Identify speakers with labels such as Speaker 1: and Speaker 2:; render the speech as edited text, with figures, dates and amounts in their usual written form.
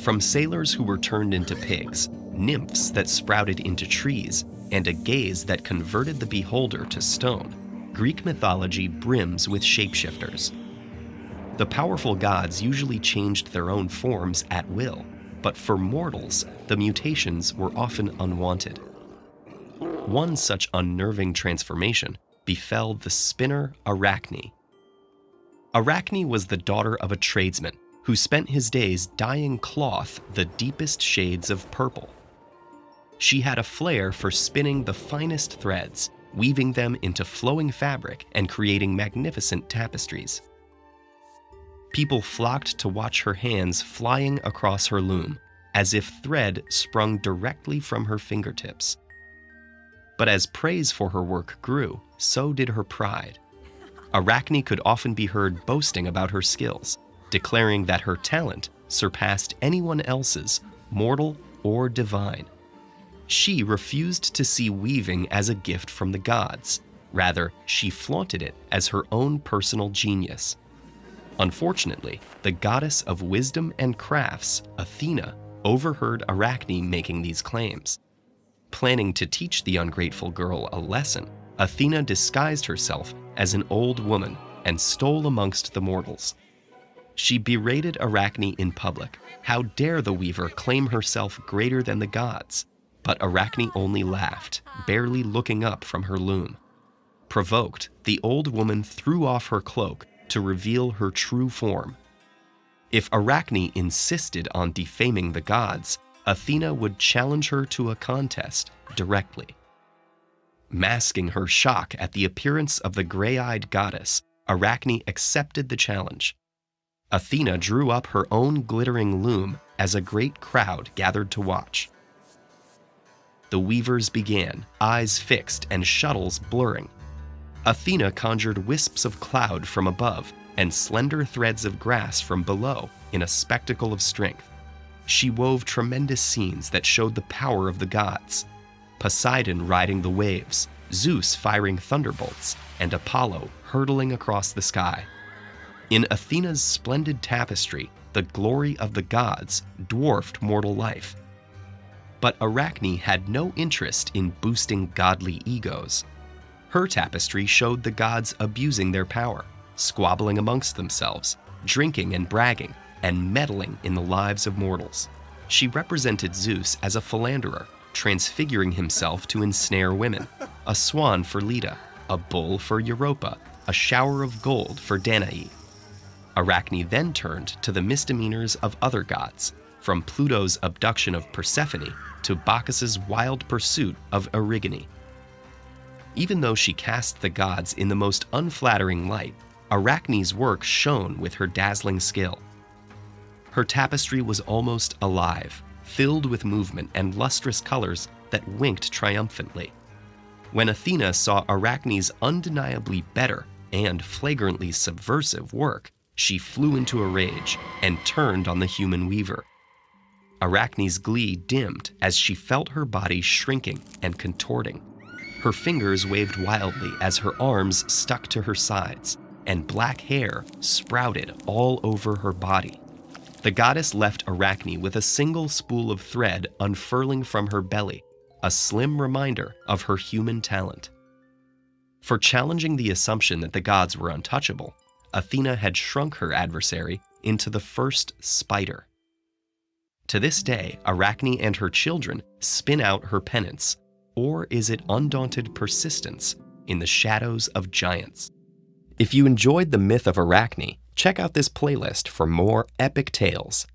Speaker 1: From sailors who were turned into pigs, nymphs that sprouted into trees, and a gaze that converted the beholder to stone, Greek mythology brims with shapeshifters. The powerful gods usually changed their own forms at will, but for mortals, the mutations were often unwanted. One such unnerving transformation befell the spinner Arachne. Arachne was the daughter of a tradesman who spent his days dyeing cloth the deepest shades of purple. She had a flair for spinning the finest threads, weaving them into flowing fabric and creating magnificent tapestries. People flocked to watch her hands flying across her loom, as if thread sprung directly from her fingertips. But as praise for her work grew, so did her pride. Arachne could often be heard boasting about her skills, declaring that her talent surpassed anyone else's, mortal or divine. She refused to see weaving as a gift from the gods. Rather, she flaunted it as her own personal genius. Unfortunately, the goddess of wisdom and crafts, Athena, overheard Arachne making these claims. Planning to teach the ungrateful girl a lesson, Athena disguised herself as an old woman and stole amongst the mortals. She berated Arachne in public. How dare the weaver claim herself greater than the gods? But Arachne only laughed, barely looking up from her loom. Provoked, the old woman threw off her cloak to reveal her true form. If Arachne insisted on defaming the gods, Athena would challenge her to a contest directly. Masking her shock at the appearance of the gray-eyed goddess, Arachne accepted the challenge. Athena drew up her own glittering loom as a great crowd gathered to watch. The weavers began, eyes fixed and shuttles blurring. Athena conjured wisps of cloud from above and slender threads of grass from below in a spectacle of strength. She wove tremendous scenes that showed the power of the gods. Poseidon riding the waves, Zeus firing thunderbolts, and Apollo hurtling across the sky. In Athena's splendid tapestry, the glory of the gods dwarfed mortal life. But Arachne had no interest in boosting godly egos. Her tapestry showed the gods abusing their power, squabbling amongst themselves, drinking and bragging, and meddling in the lives of mortals. She represented Zeus as a philanderer, transfiguring himself to ensnare women, a swan for Leda, a bull for Europa, a shower of gold for Danae. Arachne then turned to the misdemeanors of other gods, from Pluto's abduction of Persephone to Bacchus's wild pursuit of Erigone. Even though she cast the gods in the most unflattering light, Arachne's work shone with her dazzling skill. Her tapestry was almost alive, filled with movement and lustrous colors that winked triumphantly. When Athena saw Arachne's undeniably better and flagrantly subversive work, she flew into a rage and turned on the human weaver. Arachne's glee dimmed as she felt her body shrinking and contorting. Her fingers waved wildly as her arms stuck to her sides, and black hair sprouted all over her body. The goddess left Arachne with a single spool of thread unfurling from her belly, a slim reminder of her human talent. For challenging the assumption that the gods were untouchable, Athena had shrunk her adversary into the first spider. To this day, Arachne and her children spin out her penance, or is it undaunted persistence in the shadows of giants? If you enjoyed the myth of Arachne, check out this playlist for more epic tales.